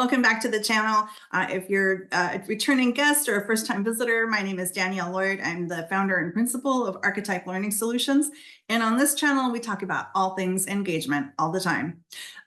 Welcome back to the channel. If you're a returning guest or a first-time visitor, my name is Danielle Lloyd. I'm the founder and principal of Archetype Learning Solutions. And on this channel, we talk about all things engagement all the time.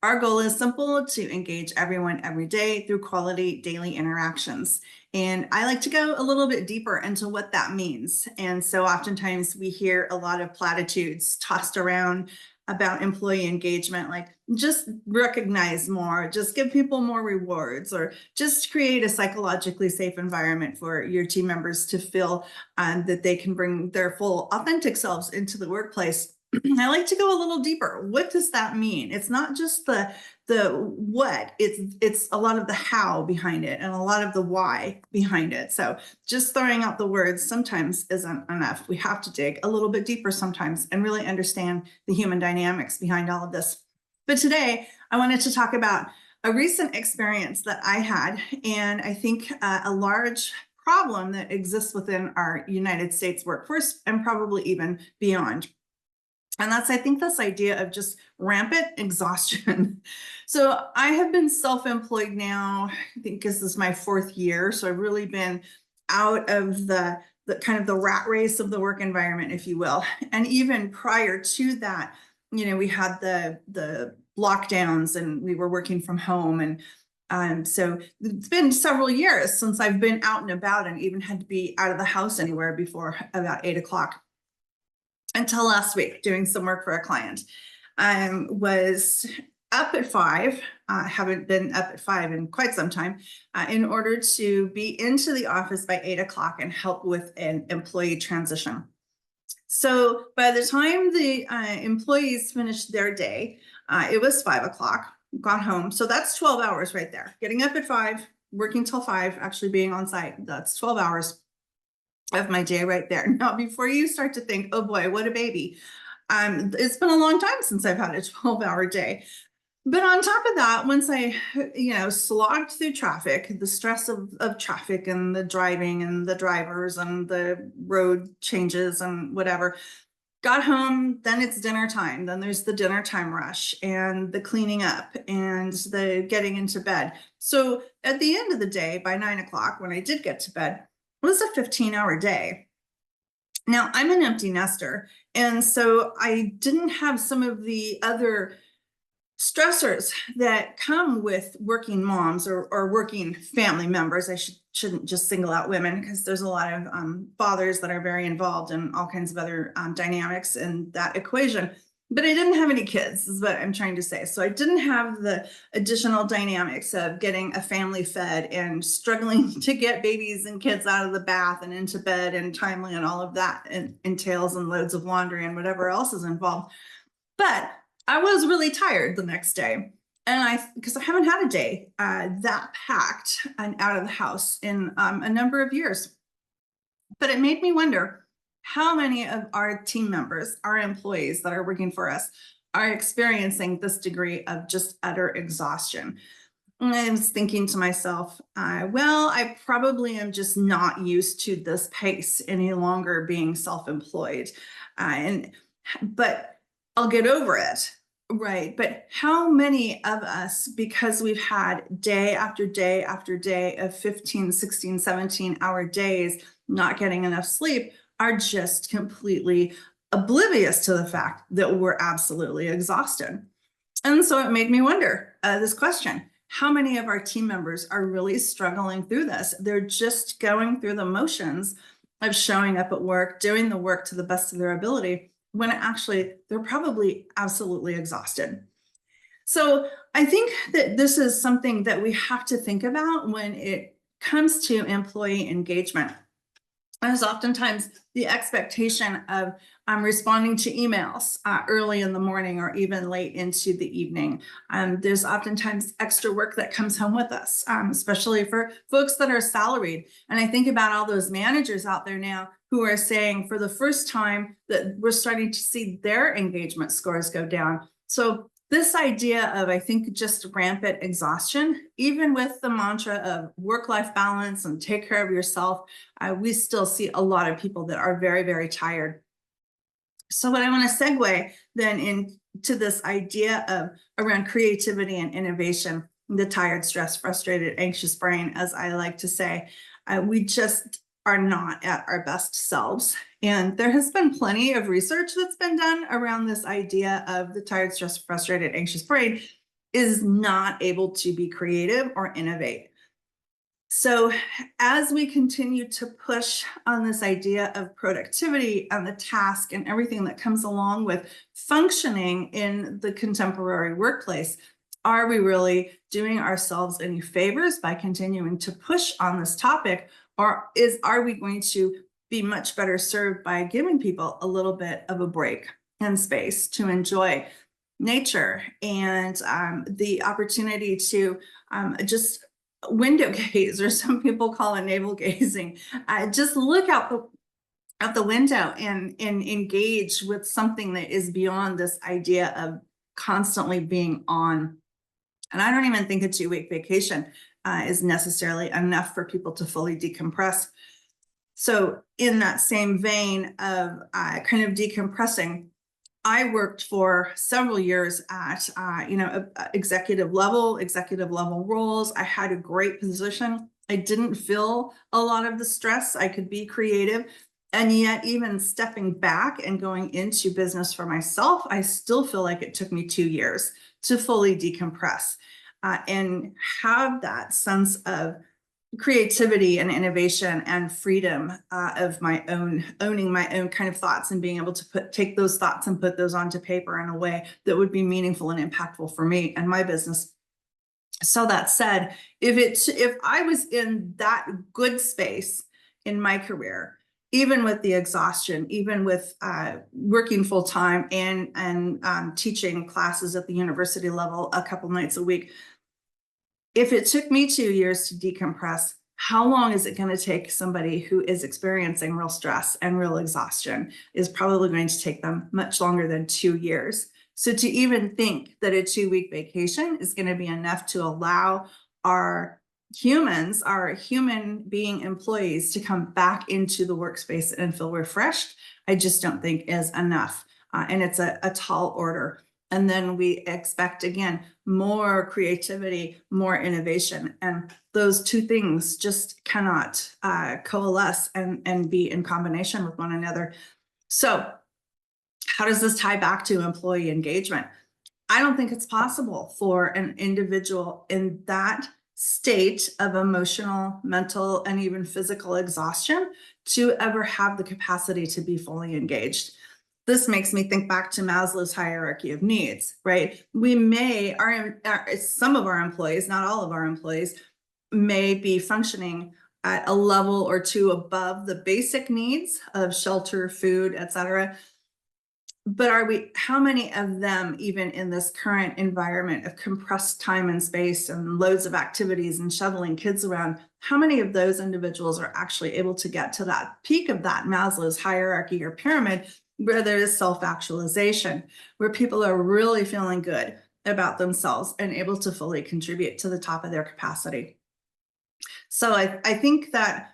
Our goal is simple: to engage everyone every day through quality daily interactions. And I like to go a little bit deeper into what that means. And so oftentimes we hear a lot of platitudes tossed around about employee engagement, like just recognize more, just give people more rewards, or just create a psychologically safe environment for your team members to feel that they can bring their full authentic selves into the workplace. I like to go a little deeper. What does that mean? It's not just the what, it's a lot of the how behind it and a lot of the why behind it. So just throwing out the words sometimes isn't enough. We have to dig a little bit deeper sometimes and really understand the human dynamics behind all of this. But today I wanted to talk about a recent experience that I had, and I think a large problem that exists within our United States workforce and probably even beyond. And that's, I think, this idea of just rampant exhaustion. So I have been self-employed now, I think this is my 4th year. So I've really been out of the kind of the rat race of the work environment, if you will. And even prior to that, you know, we had the lockdowns and we were working from home. And so it's been several years since I've been out and about and even had to be out of the house anywhere before about 8 o'clock. Until last week, doing some work for a client. Was up at 5, haven't been up at 5 in quite some time, in order to be into the office by 8 o'clock and help with an employee transition. So by the time the employees finished their day, it was 5 o'clock, got home. So that's 12 hours right there. Getting up at 5, working till 5, actually being on site, that's 12 hours of my day right there. Now, before you start to think, oh boy, what a baby. It's been a long time since I've had a 12-hour day. But on top of that, once I, slogged through traffic, the stress of traffic and the driving and the drivers and the road changes and whatever, got home, then it's dinner time. Then there's the dinner time rush and the cleaning up and the getting into bed. So at the end of the day, by 9 o'clock, when I did get to bed, it was a 15-hour day. Now, I'm an empty nester, and so I didn't have some of the other stressors that come with working moms or working family members. I shouldn't just single out women, because there's a lot of fathers that are very involved in all kinds of other dynamics in that equation. But I didn't have any kids, is what I'm trying to say. So I didn't have the additional dynamics of getting a family fed and struggling to get babies and kids out of the bath and into bed and timely, and all of that entails, and loads of laundry and whatever else is involved. But I was really tired the next day. And because I haven't had a day that packed and out of the house in a number of years. But it made me wonder, how many of our team members, our employees that are working for us, are experiencing this degree of just utter exhaustion? And I was thinking to myself, well, I probably am just not used to this pace any longer, being self-employed. But I'll get over it, right? But how many of us, because we've had day after day after day of 15, 16, 17-hour days, not getting enough sleep, are just completely oblivious to the fact that we're absolutely exhausted? And so it made me wonder this question: how many of our team members are really struggling through this? They're just going through the motions of showing up at work, doing the work to the best of their ability, when actually they're probably absolutely exhausted. So I think that this is something that we have to think about when it comes to employee engagement. There's oftentimes the expectation of responding to emails early in the morning or even late into the evening. There's oftentimes extra work that comes home with us, especially for folks that are salaried. And I think about all those managers out there now who are saying for the first time that we're starting to see their engagement scores go down. So this idea of, I think, just rampant exhaustion, even with the mantra of work-life balance and take care of yourself, we still see a lot of people that are very, very tired. So what I want to segue then into this idea of around creativity and innovation the tired, stressed, frustrated, anxious brain, as I like to say. We just are not at our best selves. And there has been plenty of research that's been done around this idea of the tired, stressed, frustrated, anxious brain is not able to be creative or innovate. So as we continue to push on this idea of productivity and the task and everything that comes along with functioning in the contemporary workplace, are we really doing ourselves any favors by continuing to push on this topic? Or are we going to be much better served by giving people a little bit of a break and space to enjoy nature and the opportunity to just window gaze, or some people call it navel gazing. Just look out the window and engage with something that is beyond this idea of constantly being on. And I don't even think a 2-week vacation is necessarily enough for people to fully decompress. So in that same vein of kind of decompressing, I worked for several years at, executive level roles. I had a great position. I didn't feel a lot of the stress. I could be creative. And yet, even stepping back and going into business for myself, I still feel like it took me 2 years to fully decompress and have that sense of creativity and innovation and freedom of my own, owning my own kind of thoughts and being able to take those thoughts and put those onto paper in a way that would be meaningful and impactful for me and my business. So that said, if I was in that good space in my career, even with the exhaustion, even with working full time and teaching classes at the university level a couple nights a week, if it took me 2 years to decompress, how long is it going to take somebody who is experiencing real stress and real exhaustion? Is probably going to take them much longer than 2 years. So to even think that a 2-week vacation is going to be enough to allow our human being employees to come back into the workspace and feel refreshed, I just don't think is enough. And it's a tall order. And then we expect, again, more creativity, more innovation. And those two things just cannot coalesce and be in combination with one another. So how does this tie back to employee engagement? I don't think it's possible for an individual in that state of emotional, mental, and even physical exhaustion to ever have the capacity to be fully engaged. This makes me think back to Maslow's hierarchy of needs, right? Some of our employees, not all of our employees, may be functioning at a level or two above the basic needs of shelter, food, etc. But how many of them, even in this current environment of compressed time and space and loads of activities and shuttling kids around, how many of those individuals are actually able to get to that peak of that Maslow's hierarchy or pyramid, where there is self-actualization, where people are really feeling good about themselves and able to fully contribute to the top of their capacity? So I think that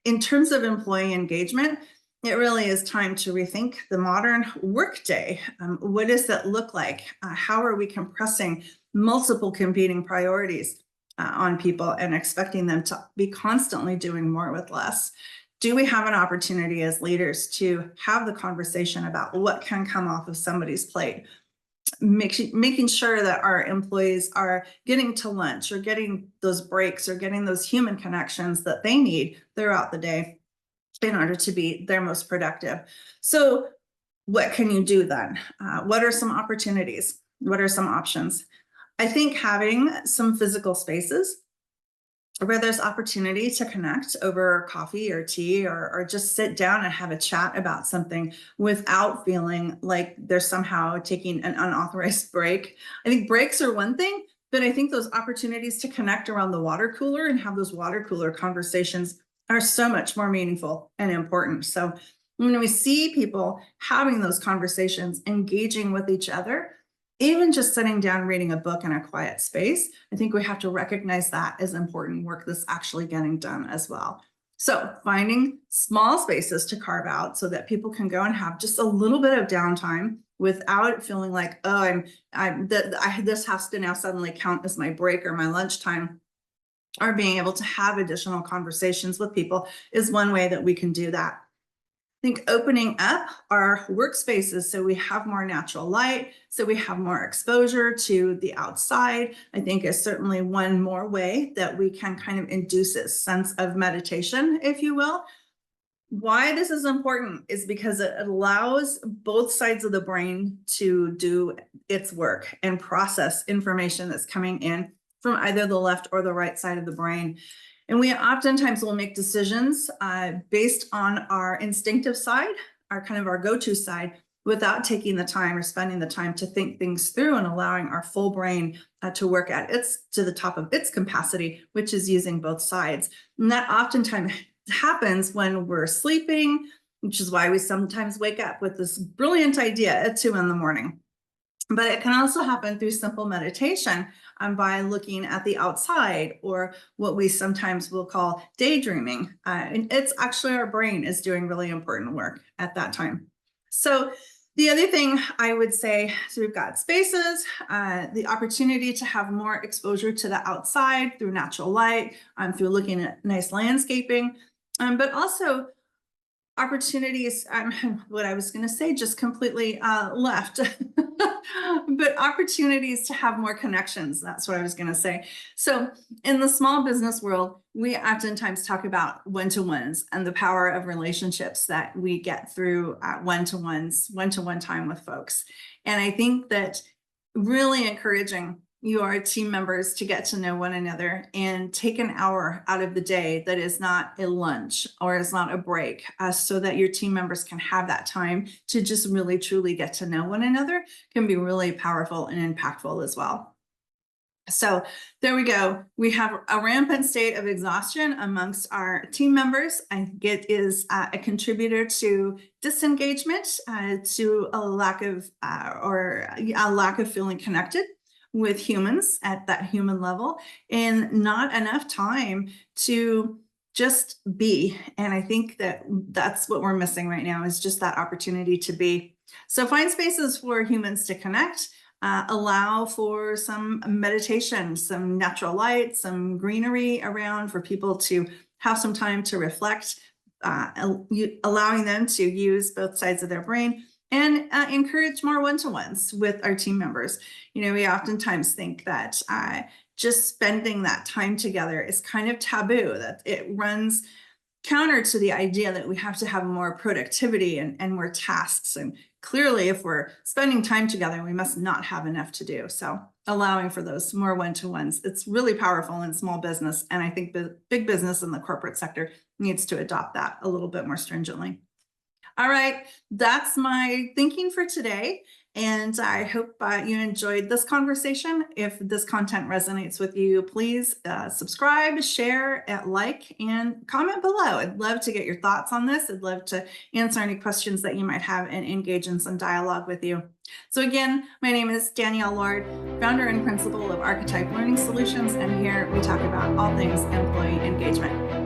in terms of employee engagement, it really is time to rethink the modern workday. What does that look like? How are we compressing multiple competing priorities on people and expecting them to be constantly doing more with less? Do we have an opportunity as leaders to have the conversation about what can come off of somebody's plate? Making sure that our employees are getting to lunch or getting those breaks or getting those human connections that they need throughout the day in order to be their most productive. So what can you do then? What are some opportunities? What are some options? I think having some physical spaces where there's opportunity to connect over coffee or tea or just sit down and have a chat about something without feeling like they're somehow taking an unauthorized break. I think breaks are one thing, but I think those opportunities to connect around the water cooler and have those water cooler conversations are so much more meaningful and important. So when we see people having those conversations, engaging with each other, even just sitting down reading a book in a quiet space, I think we have to recognize that as important work that's actually getting done as well. So finding small spaces to carve out so that people can go and have just a little bit of downtime without feeling like, oh, this has to now suddenly count as my break or my lunchtime, or being able to have additional conversations with people is one way that we can do that. I think opening up our workspaces so we have more natural light, so we have more exposure to the outside, I think is certainly one more way that we can kind of induce a sense of meditation, if you will. Why this is important is because it allows both sides of the brain to do its work and process information that's coming in from either the left or the right side of the brain. And we oftentimes will make decisions based on our instinctive side, our go-to side, without taking the time or spending the time to think things through and allowing our full brain to work to the top of its capacity, which is using both sides. And that oftentimes happens when we're sleeping, which is why we sometimes wake up with this brilliant idea at 2 a.m. But it can also happen through simple meditation by looking at the outside, or what we sometimes will call daydreaming. And it's actually our brain is doing really important work at that time. So the other thing I would say, so we've got spaces, the opportunity to have more exposure to the outside through natural light, through looking at nice landscaping, but also opportunities, what I was going to say just completely left, but opportunities to have more connections. That's what I was going to say. So in the small business world, we oftentimes talk about one-to-ones and the power of relationships that we get through one-to-one time with folks. And I think that really encouraging your team members to get to know one another and take an hour out of the day that is not a lunch or is not a break, so that your team members can have that time to just really truly get to know one another, can be really powerful and impactful as well. So there we go. We have a rampant state of exhaustion amongst our team members. I think it is a contributor to disengagement, to a lack of feeling connected with humans at that human level, and not enough time to just be. And I think that that's what we're missing right now, is just that opportunity to be. So find spaces for humans to connect, allow for some meditation, some natural light, some greenery around for people to have some time to reflect, allowing them to use both sides of their brain, and encourage more one-to-ones with our team members. You know, we oftentimes think that just spending that time together is kind of taboo, that it runs counter to the idea that we have to have more productivity and more tasks. And clearly, if we're spending time together, we must not have enough to do. So allowing for those more one-to-ones, it's really powerful in small business. And I think the big business in the corporate sector needs to adopt that a little bit more stringently. All right, that's my thinking for today. And I hope you enjoyed this conversation. If this content resonates with you, please subscribe, share, like, and comment below. I'd love to get your thoughts on this. I'd love to answer any questions that you might have and engage in some dialogue with you. So again, my name is Danielle Lord, founder and principal of Archetype Learning Solutions, and here we talk about all things employee engagement.